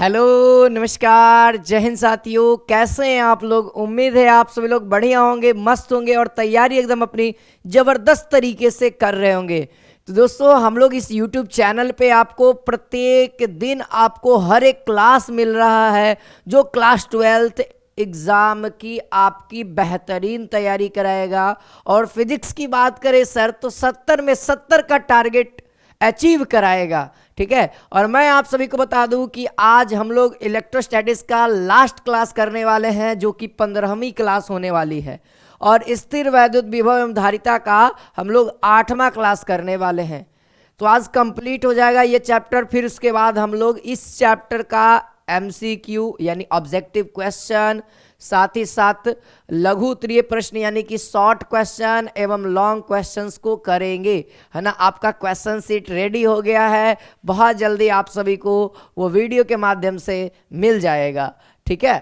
Hello, नमस्कार, जय हिंद साथियों। कैसे हैं आप लोग? उम्मीद है आप सभी लोग बढ़िया होंगे, मस्त होंगे और तैयारी एकदम अपनी ज़बरदस्त तरीके से कर रहे होंगे। तो दोस्तों, हम लोग इस YouTube चैनल पे आपको प्रत्येक दिन आपको हर एक क्लास मिल रहा है जो क्लास 12th एग्ज़ाम की आपकी बेहतरीन तैयारी कराएगा। और फिजिक्स की बात करें सर तो 70 में 70 का टारगेट अचीव कराएगा। ठीक है, और मैं आप सभी को बता दूं कि आज हम लोग इलेक्ट्रोस्टैटिक्स का लास्ट क्लास करने वाले हैं जो कि 15वीं क्लास होने वाली है। और स्थिर वैद्युत विभव एवं धारिता का हम लोग 8वां क्लास करने वाले हैं। तो आज कंप्लीट हो जाएगा ये चैप्टर। फिर उसके बाद हम लोग इस चैप्टर का MCQ यानी ऑब्जेक्टिव क्वेश्चन, साथ ही साथ लघु उत्तरीय प्रश्न यानी कि शॉर्ट क्वेश्चन एवं लॉन्ग क्वेश्चंस को करेंगे, है ना। आपका क्वेश्चन सीट रेडी हो गया है, बहुत जल्दी आप सभी को वो वीडियो के माध्यम से मिल जाएगा। ठीक है,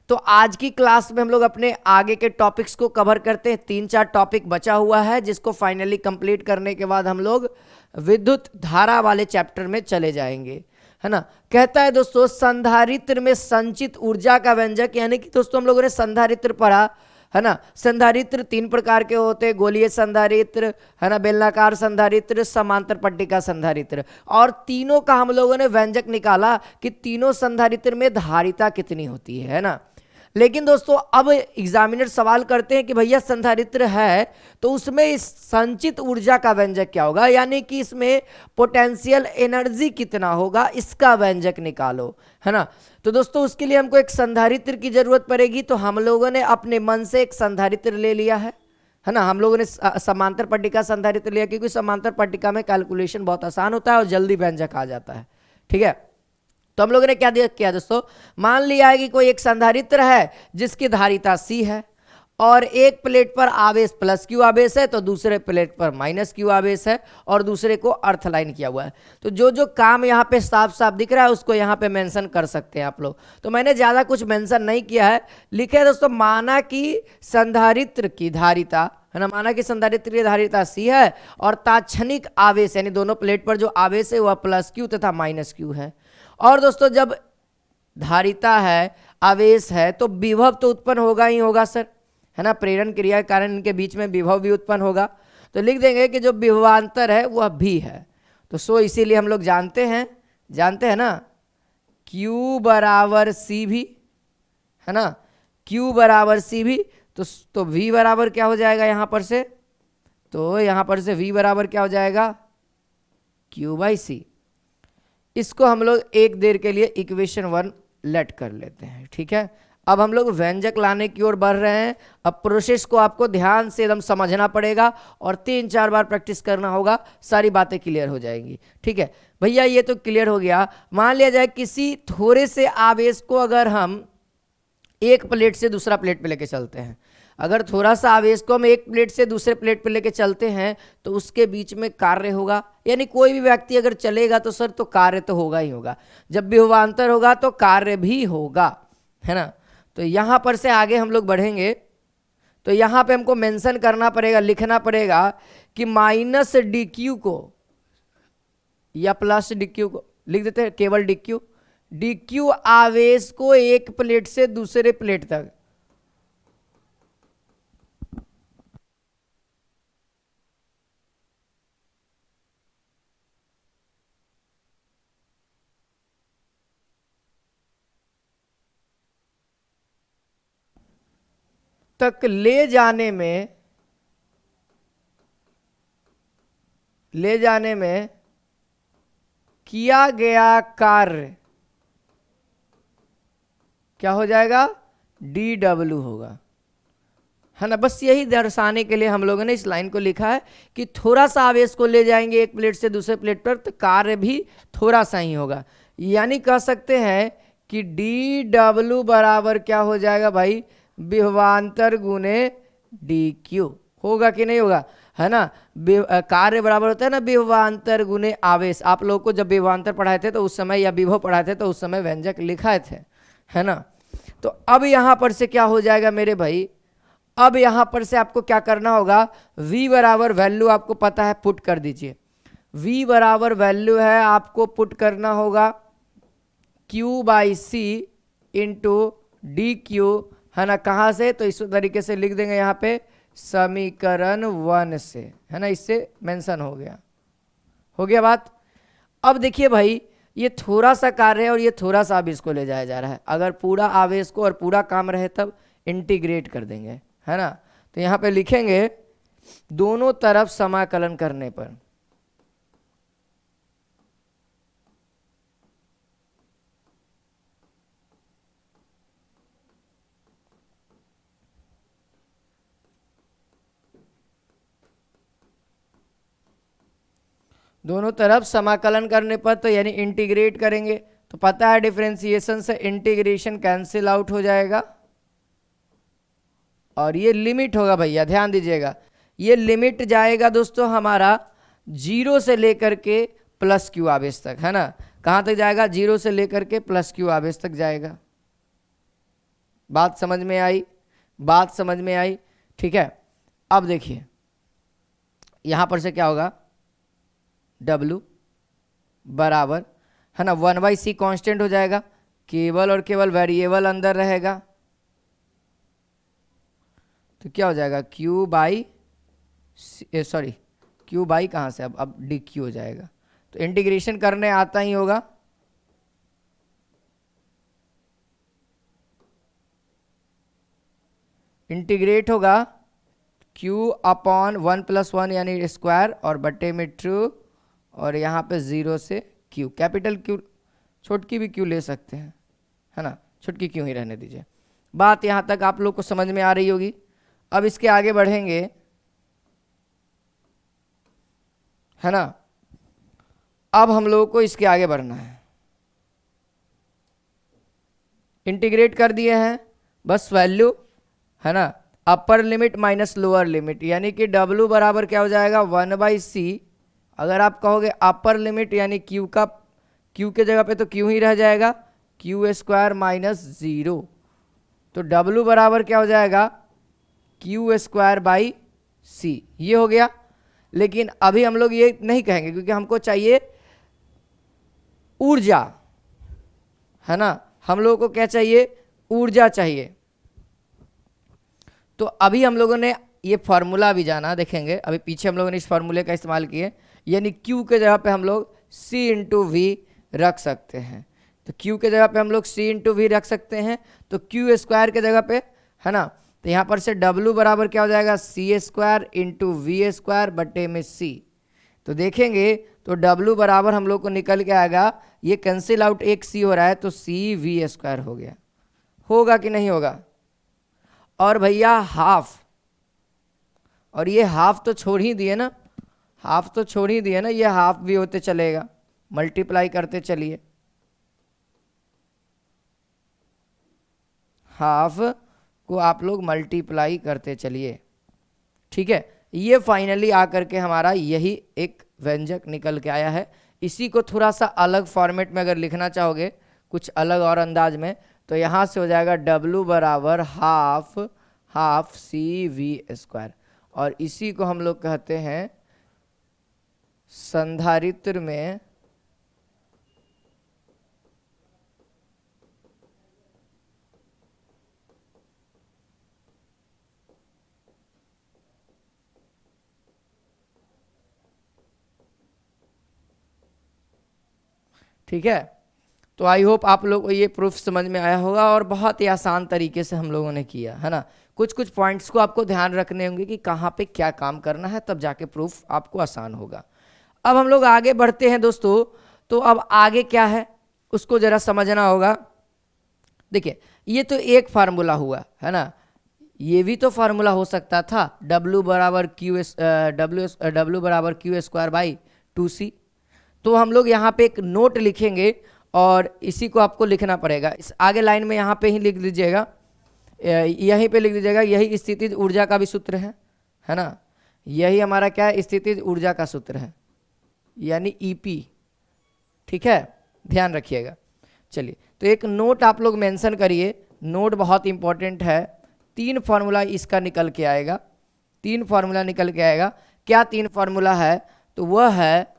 तो आज की क्लास में हम लोग अपने आगे के टॉपिक्स को कवर करते हैं। 3-4 टॉपिक बचा हुआ है जिसको फाइनली कंप्लीट करने के बाद हम लोग विद्युत धारा वाले चैप्टर में चले जाएंगे, है ना। कहता है दोस्तों, संधारित्र में संचित ऊर्जा का व्यंजक, यानी कि दोस्तों हम लोगों ने संधारित्र पढ़ा, है ना। संधारित्र 3 प्रकार के होते हैं, गोलीय संधारित्र, है ना, बेलनाकार संधारित्र, समांतर पट्टिका संधारित्र। और तीनों का हम लोगों ने व्यंजक निकाला कि तीनों संधारित्र में धारिता कितनी होती है ना। लेकिन दोस्तों अब एग्जामिनर सवाल करते हैं कि भैया संधारित्र है तो उसमें इस संचित ऊर्जा का व्यंजक क्या होगा, यानी कि इसमें पोटेंशियल एनर्जी कितना होगा, इसका व्यंजक निकालो, है ना। तो दोस्तों उसके लिए हमको एक संधारित्र की जरूरत पड़ेगी। तो हम लोगों ने अपने मन से एक संधारित्र ले लिया है ना। हम लोगों ने समांतर पट्टिका संधारित्र लिया क्योंकि समांतर पट्टिका में कैलकुलेशन बहुत आसान होता है और जल्दी व्यंजक आ जाता है। ठीक है, तो हम लोगों ने क्या किया दोस्तों, मान लिया है कि कोई एक संधारित्र है जिसकी धारिता C है और एक प्लेट पर आवेश +Q आवेश है तो दूसरे प्लेट पर -Q आवेश है और दूसरे को अर्थ लाइन किया हुआ है। तो जो जो काम यहाँ पे साफ साफ दिख रहा है उसको यहाँ पे मेंशन कर सकते हैं आप लोग। तो मैंने ज़्यादा कुछ मेंशन नहीं किया है, लिखा है दोस्तों, माना कि संधारित्र की धारिता, है ना, माना कि संधारित्र की धारिता C है और तात्क्षणिक आवेश यानी दोनों प्लेट पर जो आवेश है वह +Q तथा -Q है। और दोस्तों जब धारिता है, आवेश है, तो विभव तो उत्पन्न होगा ही होगा सर, है ना। प्रेरण क्रिया के कारण इनके बीच में विभव भी उत्पन्न होगा। तो लिख देंगे कि जो विभवांतर है वह भी है। तो इसीलिए हम लोग जानते हैं ना, Q बराबर C भी, है ना, Q बराबर C भी। तो V बराबर क्या हो जाएगा यहाँ पर से, तो यहाँ पर से V बराबर क्या हो जाएगा, Q/C। इसको हम लोग एक देर के लिए इक्वेशन 1 लेट कर लेते हैं। ठीक है, अब हम लोग व्यंजक लाने की ओर बढ़ रहे हैं। अब प्रोसेस को आपको ध्यान से एकदम समझना पड़ेगा और 3-4 बार प्रैक्टिस करना होगा, सारी बातें क्लियर हो जाएंगी। ठीक है भैया, ये तो क्लियर हो गया। मान लिया जाए किसी थोड़े से आवेश को अगर हम एक प्लेट से दूसरा प्लेट पे लेके चलते हैं, अगर थोड़ा सा आवेश को हम एक प्लेट से दूसरे प्लेट पे लेके चलते हैं तो उसके बीच में कार्य होगा, यानी कोई भी व्यक्ति अगर चलेगा तो सर तो कार्य तो होगा ही होगा। जब विभवांतर होगा तो कार्य भी होगा, है ना। तो यहाँ पर से आगे हम लोग बढ़ेंगे तो यहाँ पे हमको मेंशन करना पड़ेगा, लिखना पड़ेगा कि -dq को या +dq को लिख देते हैं, केवल dq आवेश को एक प्लेट से दूसरे प्लेट तक ले जाने में किया गया कार्य क्या हो जाएगा, dw होगा, है ना। बस यही दर्शाने के लिए हम लोगों ने इस लाइन को लिखा है कि थोड़ा सा आवेश को ले जाएंगे एक प्लेट से दूसरे प्लेट पर तो कार्य भी थोड़ा सा ही होगा। यानी कह सकते हैं कि dw बराबर क्या हो जाएगा भाई, विभवांतर गुने dq, होगा कि नहीं होगा, है ना। कार्य बराबर होता है ना विभवांतर गुने आवेश। आप लोगों को जब विभवांतर पढ़ाए थे तो उस समय, या विभव पढ़ाए थे तो उस समय व्यंजक लिखाए थे, है ना। तो अब यहां पर से क्या हो जाएगा मेरे भाई, अब यहां पर से आपको क्या करना होगा, V बराबर वैल्यू आपको पता है, पुट कर दीजिए। V बराबर वैल्यू है, आपको पुट करना होगा Q by C into D Q, है ना, कहाँ से, तो इस तरीके से लिख देंगे यहाँ पे समीकरण 1 से, है ना, इससे मेंशन हो गया बात। अब देखिए भाई, ये थोड़ा सा कार्य है और ये थोड़ा सा अब इसको ले जाया जा रहा है। अगर पूरा आवेश को और पूरा काम रहे तब इंटीग्रेट कर देंगे, है ना। तो यहाँ पे लिखेंगे दोनों तरफ समाकलन करने पर, दोनों तरफ समाकलन करने पर, तो यानी इंटीग्रेट करेंगे, तो पता है डिफरेंशिएशन से इंटीग्रेशन कैंसिल आउट हो जाएगा और ये लिमिट होगा भैया, ध्यान दीजिएगा, ये लिमिट जाएगा दोस्तों हमारा 0 से लेकर के प्लस क्यू आवेश तक, है ना। कहाँ तक जाएगा, 0 से लेकर के प्लस क्यू आवेश तक जाएगा। बात समझ में आई, बात समझ में आई, ठीक है। अब देखिए यहां पर से क्या होगा, W बराबर, है ना, 1/c कांस्टेंट हो जाएगा, केवल और केवल वेरिएबल अंदर रहेगा, तो क्या हो जाएगा Q by, sorry Q by कहाँ से, अब डी क्यू हो जाएगा। तो इंटीग्रेशन करने आता ही होगा, इंटीग्रेट होगा Q अपॉन 1 + 1 यानी स्क्वायर और बट्टे में ट्रू, और यहाँ पे 0 से Q, कैपिटल Q, छोटकी भी Q ले सकते हैं, है ना, छोटकी Q ही रहने दीजिए। बात यहाँ तक आप लोग को समझ में आ रही होगी। अब इसके आगे बढ़ेंगे, है ना। अब हम लोगों को इसके आगे बढ़ना है, इंटीग्रेट कर दिए हैं, बस वैल्यू, है ना, upper limit minus lower limit, यानी कि W बराबर क्या हो जाएगा 1/c। अगर आप कहोगे अपर लिमिट यानी Q का, Q के जगह पे तो Q ही रह जाएगा, Q² माइनस 0, तो W बराबर क्या हो जाएगा Q² बाई सी, ये हो गया। लेकिन अभी हम लोग ये नहीं कहेंगे क्योंकि हमको चाहिए ऊर्जा, है ना, हम लोगों को क्या चाहिए, ऊर्जा चाहिए। तो अभी हम लोगों ने ये फॉर्मूला भी जाना, देखेंगे अभी पीछे हम लोगों ने इस फॉर्मूले का इस्तेमाल किए, यानी Q के जगह पे हम लोग C इंटू वी रख सकते हैं। तो Q के जगह पे हम लोग C इंटू वी रख सकते हैं, तो Q² के जगह पे, है ना, तो यहाँ पर से W बराबर क्या हो जाएगा C² इंटू V² बट्टे में C। तो देखेंगे तो W बराबर हम लोग को निकल के आएगा, ये कैंसिल आउट, एक C हो रहा है तो CV² हो गया, होगा कि नहीं होगा। और भैया हाफ, और ये हाफ तो छोड़ ही दिए ना, हाफ तो छोड़ ही दिए ना, ये हाफ भी होते चलेगा, मल्टीप्लाई करते चलिए, हाफ को आप लोग मल्टीप्लाई करते चलिए, ठीक है। ये फाइनली आकर के हमारा यही एक व्यंजक निकल के आया है। इसी को थोड़ा सा अलग फॉर्मेट में अगर लिखना चाहोगे, कुछ अलग और अंदाज में, तो यहाँ से हो जाएगा W बराबर हाफ CV², और इसी को हम लोग कहते हैं संधारित्र में ठीक है। तो आई होप आप लोग को ये प्रूफ समझ में आया होगा, और बहुत ही आसान तरीके से हम लोगों ने किया, है ना। कुछ कुछ पॉइंट्स को आपको ध्यान रखने होंगे कि कहाँ पे क्या काम करना है, तब जाके प्रूफ आपको आसान होगा। अब हम लोग आगे बढ़ते हैं दोस्तों, तो अब आगे क्या है उसको जरा समझना होगा। देखिए ये तो एक फार्मूला हुआ, है ना, ये भी तो फार्मूला हो सकता था, W बराबर Q² बाई 2C। तो हम लोग यहाँ पे एक नोट लिखेंगे और इसी को आपको लिखना पड़ेगा, इस आगे लाइन में यहाँ पे ही लिख लीजिएगा, यहीं पे लिख दीजिएगा, यही स्थितिज ऊर्जा का भी सूत्र है ना, यही हमारा क्या है, स्थितिज ऊर्जा का सूत्र है, यानी EP, ठीक है, ध्यान रखिएगा। चलिए तो एक नोट आप लोग मेंशन करिए, नोट बहुत इंपॉर्टेंट है। 3 फार्मूला इसका निकल के आएगा, 3 फार्मूला निकल के आएगा। क्या 3 फार्मूला है, तो वह है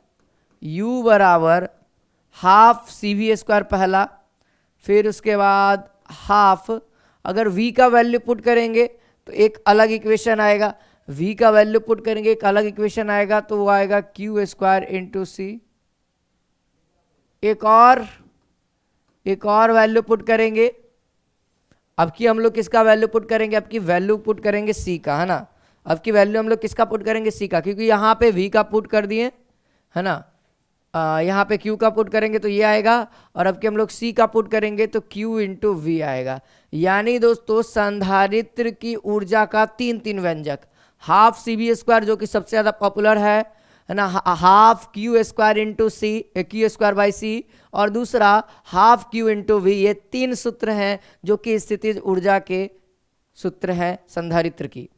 U बराबर हाफ CV² पहला, फिर उसके बाद हाफ, अगर v का वैल्यू पुट करेंगे तो एक अलग इक्वेशन आएगा, v का वैल्यू पुट करेंगे एक अलग इक्वेशन आएगा, तो वो आएगा क्यू स्क्वायर इंटू सी। एक और वैल्यू पुट करेंगे, अब की हम लोग किसका वैल्यू पुट करेंगे, अब की वैल्यू पुट करेंगे सी का, है ना। अब की वैल्यू हम लोग किसका पुट करेंगे, सी का, क्योंकि यहाँ पे v का पुट कर दिए, है ना। यहाँ पे q का पुट करेंगे तो ये आएगा, और अब कि हम लोग c का पुट करेंगे तो q इंटू वी आएगा। यानी दोस्तों संधारित्र की ऊर्जा का तीन तीन व्यंजक, हाफ सी वी स्क्वायर जो कि सबसे ज्यादा पॉपुलर है ना, half Q square into C, Q square by C, और दूसरा हाफ क्यू इंटू वी। ये तीन सूत्र हैं जो कि स्थितिज ऊर्जा के सूत्र हैं संधारित्र की।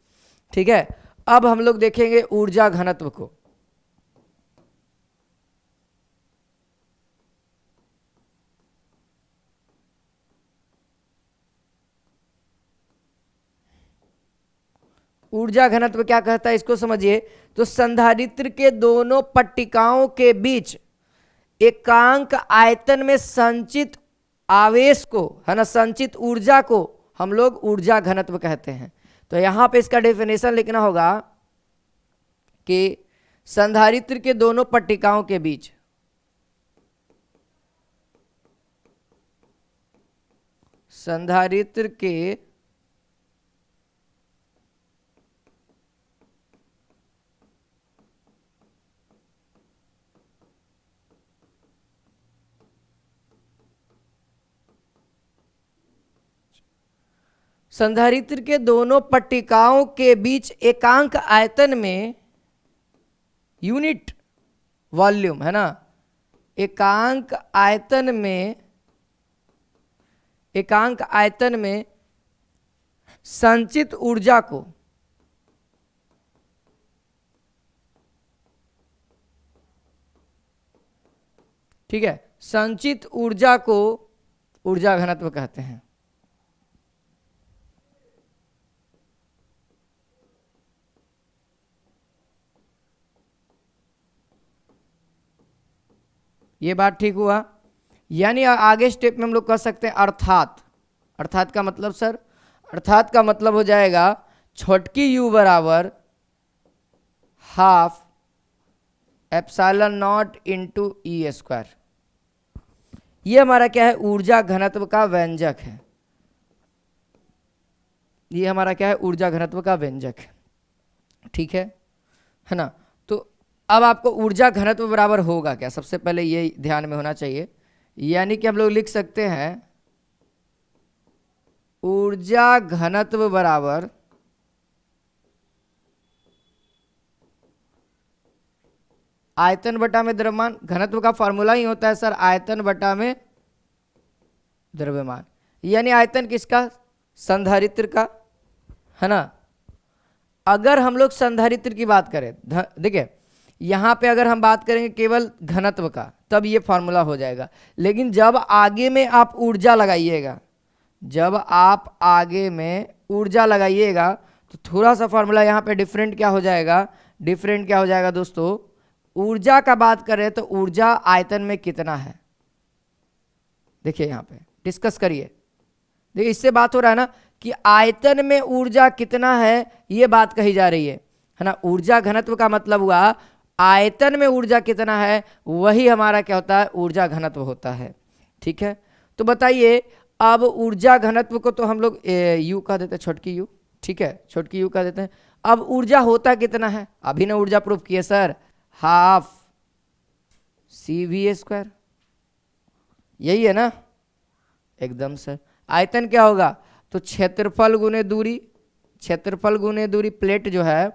ठीक है, अब हम लोग देखेंगे ऊर्जा घनत्व को। ऊर्जा घनत्व क्या कहता है इसको समझिए। तो संधारित्र के दोनों पट्टिकाओं के बीच एकांक आयतन में संचित आवेश को, है ना, संचित ऊर्जा को हम लोग ऊर्जा घनत्व कहते हैं। तो यहां पे इसका डेफिनेशन लिखना होगा कि संधारित्र के दोनों पट्टिकाओं के बीच संधारित्र के संधारित्र के दोनों पट्टिकाओं के बीच एकांक आयतन में, यूनिट वॉल्यूम, है ना, एकांक आयतन में संचित ऊर्जा को ठीक है, संचित ऊर्जा को ऊर्जा घनत्व कहते हैं। ये बात ठीक हुआ। यानी आगे स्टेप में हम लोग कह सकते हैं अर्थात का मतलब सर, अर्थात का मतलब हो जाएगा छोटकी u बराबर half epsilon naught into E square. ये हमारा क्या है, ऊर्जा घनत्व का व्यंजक है। ये हमारा क्या है, ऊर्जा घनत्व का व्यंजक है। ठीक है ना। तो अब आपको ऊर्जा घनत्व बराबर होगा क्या, सबसे पहले ये ध्यान में होना चाहिए। यानी कि हम लोग लिख सकते हैं ऊर्जा घनत्व बराबर आयतन बटा में द्रव्यमान। घनत्व का फॉर्मूला ही होता है सर आयतन बटा में द्रव्यमान। यानी आयतन किसका, संधारित्र का, है ना। अगर हम लोग संधारित्र की बात करें, देखिए यहां पे अगर हम बात करेंगे केवल घनत्व का तब ये फॉर्मूला हो जाएगा, लेकिन जब आगे में आप ऊर्जा लगाइएगा, जब आप आगे में ऊर्जा लगाइएगा तो थोड़ा सा फॉर्मूला यहाँ पे डिफरेंट क्या हो जाएगा, डिफरेंट क्या हो जाएगा दोस्तों। ऊर्जा का बात करें तो ऊर्जा आयतन में कितना है, देखिए यहाँ पे डिस्कस करिए। देखिए इससे बात हो रहा है ना कि आयतन में ऊर्जा कितना है, ये बात कही जा रही है ना। ऊर्जा घनत्व का मतलब हुआ आयतन में ऊर्जा कितना है, वही हमारा क्या होता है, ऊर्जा घनत्व होता है। ठीक है, तो बताइए अब ऊर्जा घनत्व को तो हम लोग यू कह देते हैं, छोटकी यू, ठीक है, छोटकी यू कह देते हैं। अब ऊर्जा होता कितना है, अभी ना ऊर्जा प्रूफ किए sir, half C V square, यही है ना, एकदम सर। आयतन क्या होगा, तो क्षेत्रफल गुने दूरी, क्षेत्रफल गुने दूरी, प्लेट जो है,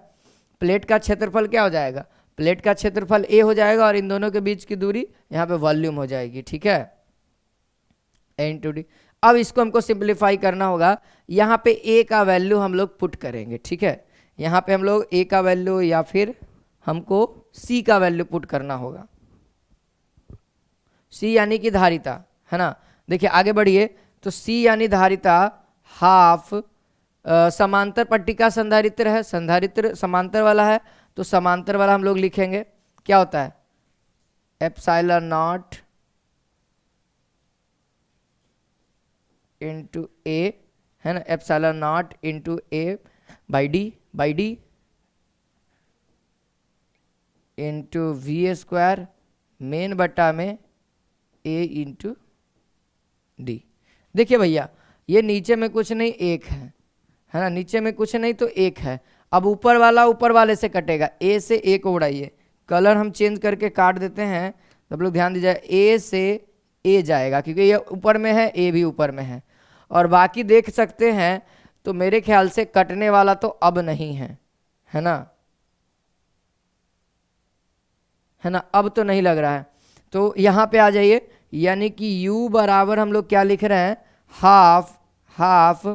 प्लेट का क्षेत्रफल क्या हो जाएगा, प्लेट का क्षेत्रफल ए हो जाएगा और इन दोनों के बीच की दूरी यहाँ पे वॉल्यूम हो जाएगी। ठीक है, ए इंटू डी। अब इसको हमको सिंप्लीफाई करना होगा, यहाँ पे ए का वैल्यू हम लोग पुट करेंगे। ठीक है, यहाँ पे हम लोग ए का वैल्यू या फिर हमको सी का वैल्यू पुट करना होगा। सी यानी कि धारिता, है ना। देखिए आगे बढ़िए, तो सी यानी धारिता हाफ समांतर पट्टिका संधारित्र है, संधारित्र समांतर वाला है, तो समांतर वाला हम लोग लिखेंगे क्या होता है, एप्सिलॉन नॉट इंटू ए, है ना, epsilon naught into A by D into V square मेन बटा में ए इंटू डी। देखिए भैया, ये नीचे में कुछ नहीं एक है ना, नीचे में कुछ नहीं तो एक है। अब ऊपर वाला ऊपर वाले से कटेगा, ए से ए को उड़ाइए, कलर हम चेंज करके काट देते हैं, सब लोग ध्यान दीजिए, ए से ए जाएगा क्योंकि ये ऊपर में है, ए भी ऊपर में है। और बाकी देख सकते हैं तो मेरे ख्याल से कटने वाला तो अब नहीं है ना, है ना, अब तो नहीं लग रहा है। तो यहाँ पे आ जाइए, यानी कि u बराबर हम लोग क्या लिख रहे हैं, हाफ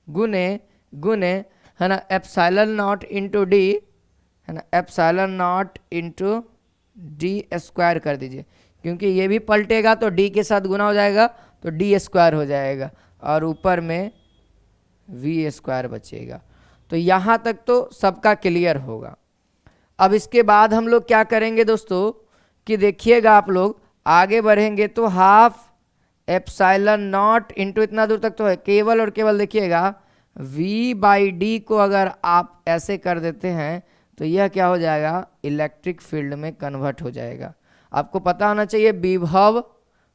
गुने है ना एप्सिलॉन नॉट इंटू डी, है ना, epsilon naught into D square कर दीजिए, क्योंकि ये भी पलटेगा तो d के साथ गुना हो जाएगा तो डी स्क्वायर हो जाएगा और ऊपर में वी स्क्वायर बचेगा। तो यहाँ तक तो सबका क्लियर होगा। अब इसके बाद हम लोग क्या करेंगे दोस्तों कि देखिएगा, आप लोग आगे बढ़ेंगे तो हाफ एप्सिलॉन नॉट इंटू इतना दूर तक तो है, केवल और केवल देखिएगा v बाई डी को अगर आप ऐसे कर देते हैं तो यह क्या हो जाएगा, इलेक्ट्रिक फील्ड में कन्वर्ट हो जाएगा। आपको पता होना चाहिए विभव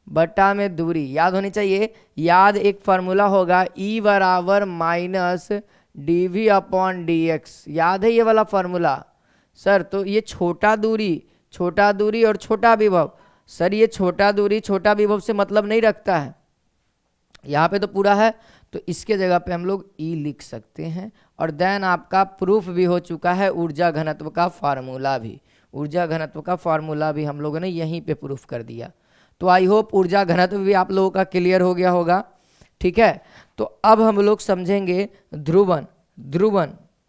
बटा में दूरी याद होनी चाहिए। याद एक फार्मूला होगा E बराबर minus D V upon D X, याद है ये वाला फार्मूला सर? तो ये छोटा दूरी और छोटा विभव, सर ये छोटा दूरी छोटा विभव से मतलब नहीं रखता है, यहाँ पे तो पूरा है, तो इसके जगह पे हम लोग E लिख सकते हैं। और देन आपका प्रूफ भी हो चुका है ऊर्जा घनत्व का फार्मूला भी हम लोगों ने यहीं पे प्रूफ कर दिया। तो आई होप ऊर्जा घनत्व भी आप लोगों का क्लियर हो गया होगा, ठीक है। तो अब हम लोग समझेंगे ध्रुवन,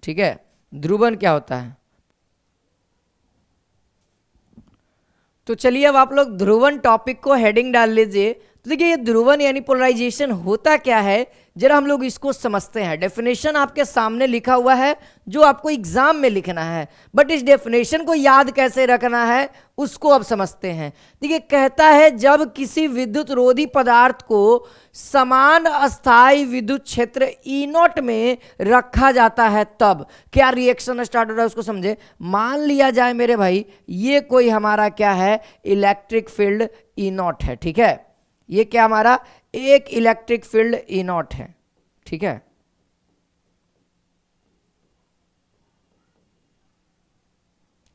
ठीक है। ध्रुवन क्या होता है, तो चलिए अब आप लोग ध्रुवन टॉपिक को हेडिंग डाल लीजिए। तो देखिए ये ध्रुवन यानी पोलराइजेशन होता क्या है, जरा हम लोग इसको समझते हैं। डेफिनेशन आपके सामने लिखा हुआ है जो आपको एग्जाम में लिखना है, बट इस डेफिनेशन को याद कैसे रखना है उसको अब समझते हैं। देखिए कहता है जब किसी विद्युत रोधी पदार्थ को समान अस्थाई विद्युत क्षेत्र ई नॉट में रखा जाता है तब क्या रिएक्शन स्टार्ट हो रहा है उसको समझे। मान लिया जाए मेरे भाई ये कोई हमारा क्या है, इलेक्ट्रिक फील्ड ई नॉट है, ठीक है। ये क्या हमारा एक इलेक्ट्रिक फील्ड ई नॉट है, ठीक है।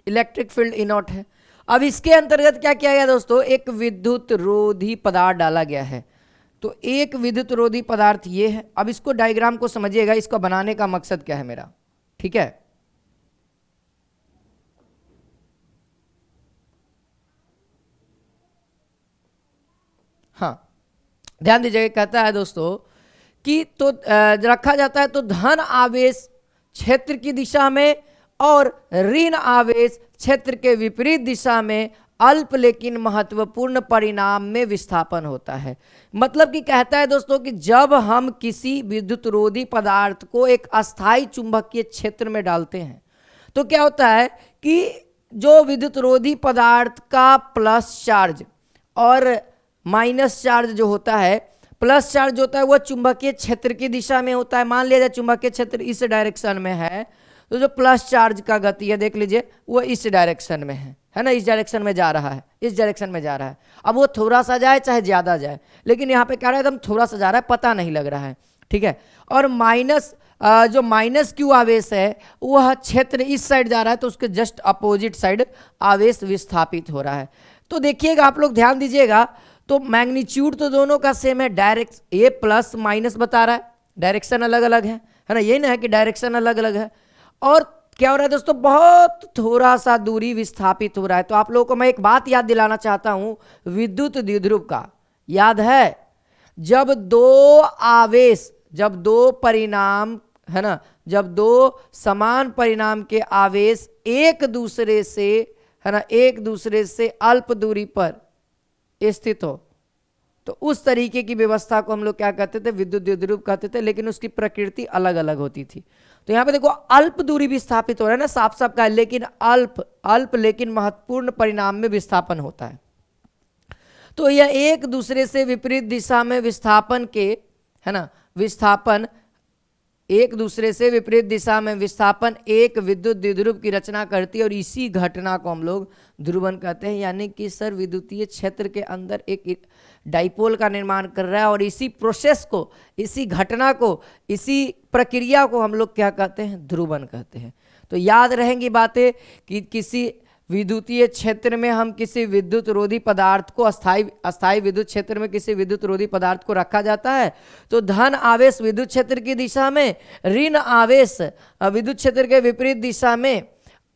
इलेक्ट्रिक फील्ड ई नॉट है। अब इसके अंतर्गत क्या किया गया दोस्तों, एक विद्युत रोधी पदार्थ डाला गया है। तो एक विद्युत रोधी पदार्थ ये है। अब इसको डायग्राम को समझिएगा, इसको बनाने का मकसद क्या है मेरा, ठीक है। हाँ ध्यान दीजिएगा, कहता है दोस्तों कि तो रखा जाता है तो धन आवेश क्षेत्र की दिशा में और ऋण आवेश क्षेत्र के विपरीत दिशा में अल्प लेकिन महत्वपूर्ण परिणाम में विस्थापन होता है। मतलब कि कहता है दोस्तों कि जब हम किसी विद्युत रोधी पदार्थ को एक अस्थाई चुंबकीय क्षेत्र में डालते हैं तो क्या होता है कि जो विद्युत रोधी पदार्थ का प्लस चार्ज और माइनस चार्ज जो होता है, प्लस चार्ज होता है वह चुंबकीय क्षेत्र की दिशा में होता है। मान लिया जाए चुंबकीय क्षेत्र इस डायरेक्शन में है तो जो प्लस चार्ज का गति है देख लीजिए वो इस डायरेक्शन में है ना, इस डायरेक्शन में जा रहा है, इस डायरेक्शन में जा रहा है। अब वो थोड़ा सा जाए चाहे ज्यादा जाए, लेकिन यहाँ पे क्या रहा है एकदम थोड़ा सा जा रहा है, पता नहीं लग रहा है, ठीक है। और माइनस जो माइनस क्यू आवेश है वह क्षेत्र इस साइड जा रहा है तो उसके जस्ट अपोजिट साइड आवेश विस्थापित हो रहा है। तो देखिएगा आप लोग ध्यान दीजिएगा, तो मैग्नीट्यूड तो दोनों का सेम है, डायरेक्ट ए प्लस माइनस बता रहा है, डायरेक्शन अलग अलग है ना, यही ना है कि डायरेक्शन अलग अलग है। और क्या हो रहा है दोस्तों, बहुत थोड़ा सा दूरी विस्थापित हो रहा है। तो आप लोगों को मैं एक बात याद दिलाना चाहता हूं विद्युत द्विध्रुव का, याद है जब दो आवेश, जब दो परिणाम है ना, जब दो समान परिणाम के आवेश एक दूसरे से है ना, एक दूसरे से अल्प दूरी पर स्थित हो तो उस तरीके की व्यवस्था को हम लोग क्या कहते थे, विद्युत द्विध्रुव कहते थे, लेकिन उसकी प्रकृति अलग अलग होती थी। तो यहां पे देखो अल्प दूरी विस्थापित हो रहा है ना, साफ साफ का, लेकिन अल्प लेकिन महत्वपूर्ण परिणाम में विस्थापन होता है। तो यह एक दूसरे से विपरीत दिशा में विस्थापन के है ना, विस्थापन एक दूसरे से विपरीत दिशा में विस्थापन एक विद्युत द्विध्रुव की रचना करती है और इसी घटना को हम लोग ध्रुवन कहते हैं। यानी कि सर विद्युतीय क्षेत्र के अंदर एक डाइपोल का निर्माण कर रहा है और इसी प्रोसेस को, इसी घटना को, इसी प्रक्रिया को हम लोग क्या कहते हैं, ध्रुवन कहते हैं। तो याद रहेंगी बातें कि किसी विद्युतीय क्षेत्र में हम किसी विद्युत रोधी पदार्थ को अस्थायी विद्युत क्षेत्र में किसी विद्युत रोधी पदार्थ को रखा जाता है तो धन आवेश विद्युत क्षेत्र की दिशा में, ऋण आवेश विद्युत क्षेत्र के विपरीत दिशा में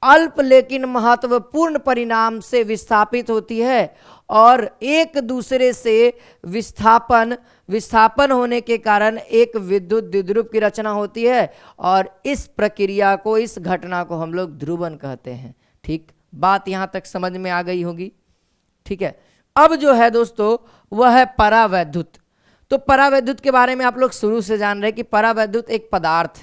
अल्प लेकिन महत्वपूर्ण परिणाम से विस्थापित होती है और एक दूसरे से विस्थापन होने के कारण एक विद्युत द्विध्रुव की रचना होती है और इस प्रक्रिया को, इस घटना को हम लोग ध्रुवन कहते हैं। ठीक, बात यहां तक समझ में आ गई होगी। ठीक है, अब जो है दोस्तों वह है परावैद्युत। तो परावैद्युत के बारे में आप लोग शुरू से जान रहे हैं कि परावैद्युत एक पदार्थ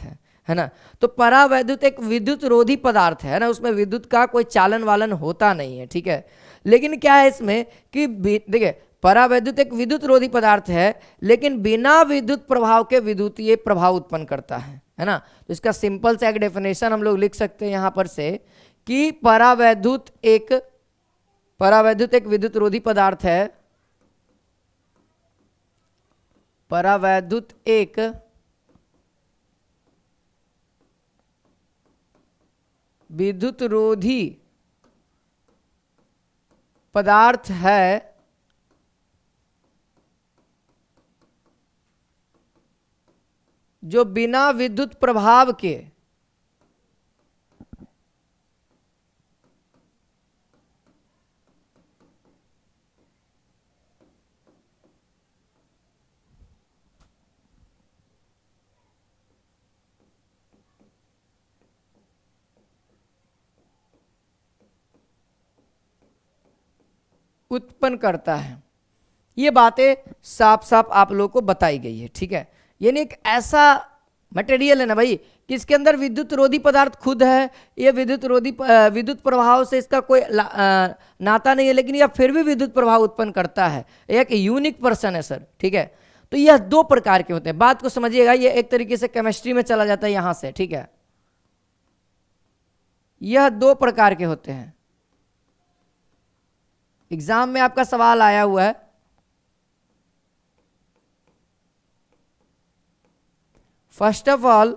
है ना। तो परावैद्युत एक विद्युत रोधी पदार्थ है ना, उसमें विद्युत का कोई चालन वालन होता नहीं है। ठीक है, लेकिन क्या है इसमें कि देखिए परावैद्युत एक विद्युत रोधी पदार्थ है लेकिन बिना विद्युत प्रभाव के विद्युतीय प्रभाव उत्पन्न करता है ना। तो इसका सिंपल सा एक डेफिनेशन हम लोग लिख सकते हैं यहां पर से कि परावैद्युत एक विद्युत रोधी पदार्थ है। परावैद्युत एक विद्युत रोधी पदार्थ है जो बिना विद्युत प्रभाव के उत्पन्न करता है। ये बातें साफ साफ आप लोगों को बताई गई है। ठीक है, यानी एक ऐसा मटेरियल है ना भाई कि इसके अंदर विद्युत रोधी पदार्थ खुद है, ये विद्युत प्रभाव से इसका कोई नाता नहीं है लेकिन यह फिर भी विद्युत प्रभाव उत्पन्न करता है। एक यूनिक पर्सन है सर। ठीक है, तो यह दो प्रकार के होते हैं, बात को समझिएगा। ये एक तरीके से केमिस्ट्री में चला जाता है यहां से। ठीक है, यह दो प्रकार के होते हैं। एग्जाम में आपका सवाल आया हुआ है, फर्स्ट ऑफ ऑल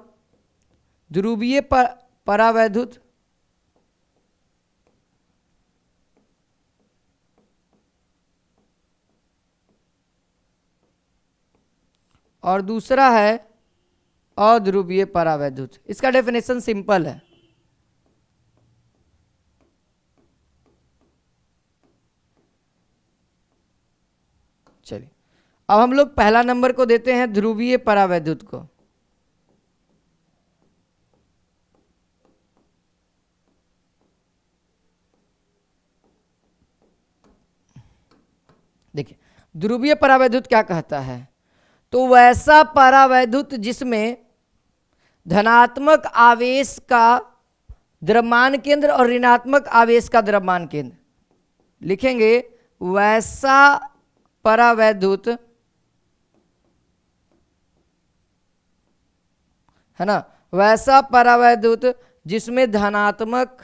ध्रुवीय परावैद्युत और दूसरा है अध्रुवीय परावैद्युत। इसका डेफिनेशन सिंपल है। चलिए अब हम लोग पहला नंबर को देते हैं ध्रुवीय परावैद्युत को। देखिए ध्रुवीय परावैद्युत क्या कहता है, तो वैसा परावैद्युत जिसमें धनात्मक आवेश का द्रव्यमान केंद्र और ऋणात्मक आवेश का द्रव्यमान केंद्र, लिखेंगे वैसा परावैद्युत है ना, वैसा परावैद्युत जिसमें धनात्मक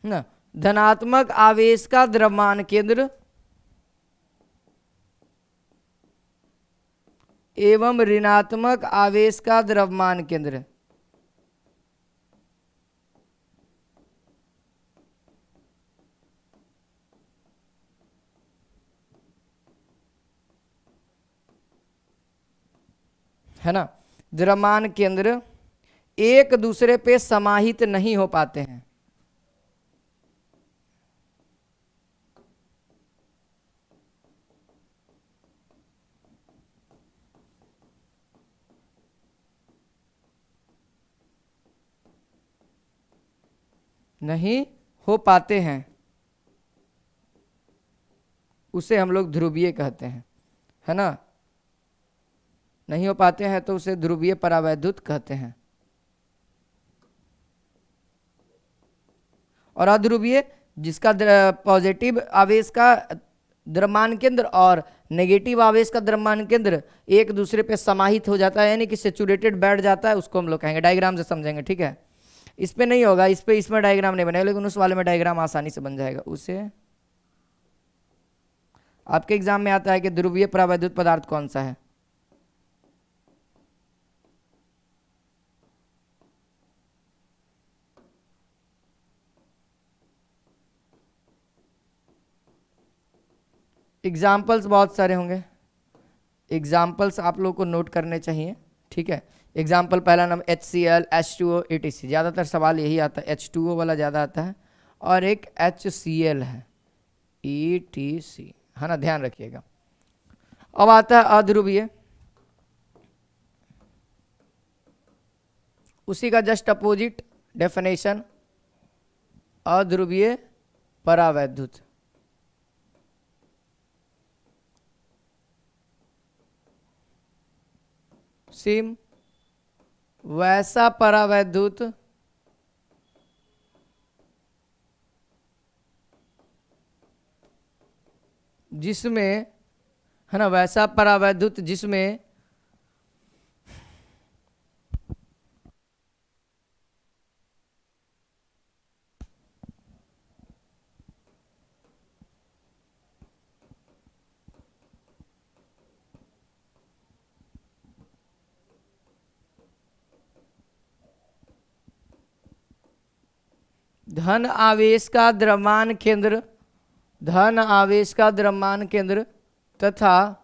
ना धनात्मक आवेश का द्रव्यमान केंद्र एवं ऋणात्मक आवेश का द्रव्यमान केंद्र है ना, द्रव्यमान केंद्र एक दूसरे पे समाहित नहीं हो पाते हैं। नहीं हो पाते हैं, उसे हम लोग ध्रुवीय कहते हैं, है ना। नहीं हो पाते हैं तो उसे ध्रुवीय परावैद्युत कहते हैं। और अध्रुवीय जिसका पॉजिटिव आवेश का द्रव्यमान केंद्र और नेगेटिव आवेश का द्रव्यमान केंद्र एक दूसरे पे समाहित हो जाता है, यानी कि सेचुरेटेड बैठ जाता है, उसको हम लोग कहेंगे। डायग्राम से समझेंगे, ठीक है। इस पे नहीं होगा, इसमें डायग्राम नहीं बनेगा, लेकिन उस वाले में डायग्राम आसानी से बन जाएगा। उसे आपके एग्जाम में आता है कि ध्रुवीय परावैद्युत पदार्थ कौन सा है। एग्जाम्पल्स बहुत सारे होंगे, एग्जाम्पल्स आप लोगों को नोट करने चाहिए, ठीक है। एग्जाम्पल पहला नंबर HCl, H2O, ETC। ज़्यादातर सवाल यही आता है, H2O वाला ज़्यादा आता है, और एक HCl है, ETC, है ना, ध्यान रखिएगा। अब आता है अध्रुवीय, उसी का जस्ट अपोजिट डेफिनेशन, अध्रुवीय परावैद्युत। सेम वैसा परावैद्युत जिसमें, है ना, वैसा परावैद्युत जिसमें धन आवेश का द्रव्यमान केंद्र, धन आवेश का द्रव्यमान केंद्र तथा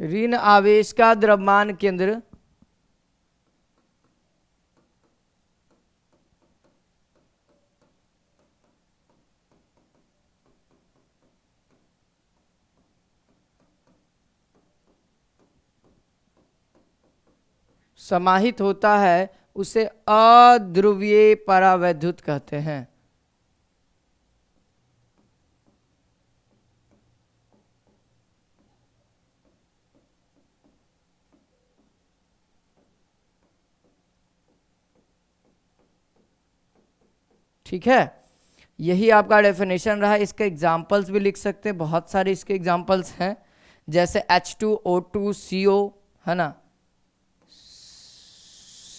ऋण आवेश का द्रव्यमान केंद्र समाहित होता है, उसे अध्रुवीय परावैद्युत कहते हैं। ठीक है, यही आपका डेफिनेशन रहा। इसके एग्जाम्पल्स भी लिख सकते हैं, बहुत सारे इसके एग्जाम्पल्स हैं, जैसे H2O2CO, है ना,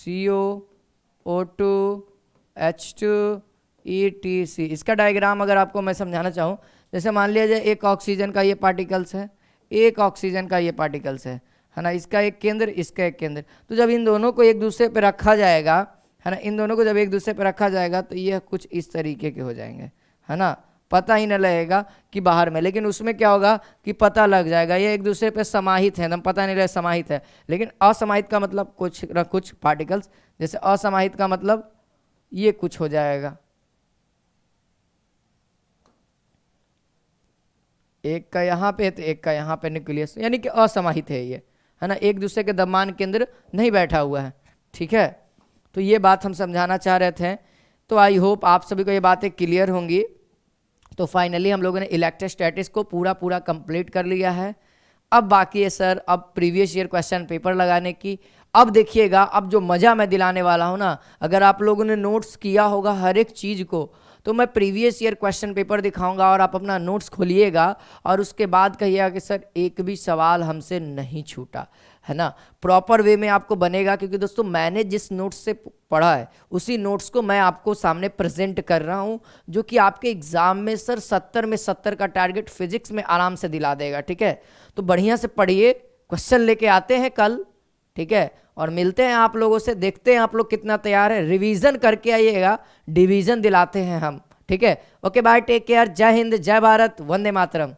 CO, O2, H2, ETC। इसका डायग्राम अगर आपको मैं समझाना चाहूँ, जैसे मान लिया जाए एक ऑक्सीजन का ये पार्टिकल्स है, एक ऑक्सीजन का ये पार्टिकल्स है ना, इसका एक केंद्र, इसका एक केंद्र। तो जब इन दोनों को एक दूसरे पे रखा जाएगा, है ना, इन दोनों को जब एक दूसरे पे रखा जाएगा तो ये कुछ इस तरीके के हो जाएंगे, है ना, पता ही न लगेगा कि बाहर में, लेकिन उसमें क्या होगा कि पता लग जाएगा ये एक दूसरे पे समाहित है, एकदम पता नहीं लगे समाहित है। लेकिन असमाहित का मतलब कुछ पार्टिकल्स, जैसे असमाहित का मतलब ये कुछ हो जाएगा, एक का यहाँ पे तो एक का यहाँ पे न्यूक्लियस, यानी कि असमाहित है ये, है ना, एक दूसरे के द्रव्यमान केंद्र नहीं बैठा हुआ है। ठीक है, तो ये बात हम समझाना चाह रहे थे। तो आई होप आप सभी को ये बातें क्लियर होंगी। तो फाइनली हम लोगों ने इलेक्ट्रोस्टैटिक्स को पूरा कंप्लीट कर लिया है। अब बाकी है सर अब प्रीवियस ईयर क्वेश्चन पेपर लगाने की। अब देखिएगा, अब जो मज़ा मैं दिलाने वाला हूँ ना, अगर आप लोगों ने नोट्स किया होगा हर एक चीज़ को, तो मैं प्रीवियस ईयर क्वेश्चन पेपर दिखाऊंगा और आप अपना नोट्स खोलिएगा और उसके बाद कहिएगा कि सर एक भी सवाल हमसे नहीं छूटा, है ना। प्रॉपर वे में आपको बनेगा, क्योंकि दोस्तों मैंने जिस नोट्स से पढ़ा है उसी नोट्स को मैं आपको सामने प्रेजेंट कर रहा हूं, जो कि आपके एग्जाम में सर 70 में 70 का टारगेट फिजिक्स में आराम से दिला देगा। ठीक है, तो बढ़िया से पढ़िए, क्वेश्चन लेके आते हैं कल, ठीक है, और मिलते हैं आप लोगों से, देखते हैं आप लोग कितना तैयार है। रिवीजन करके आइएगा, डिवीजन दिलाते हैं हम। ठीक है, ओके बाय, टेक केयर, जय हिंद, जय भारत, वंदे मातरम।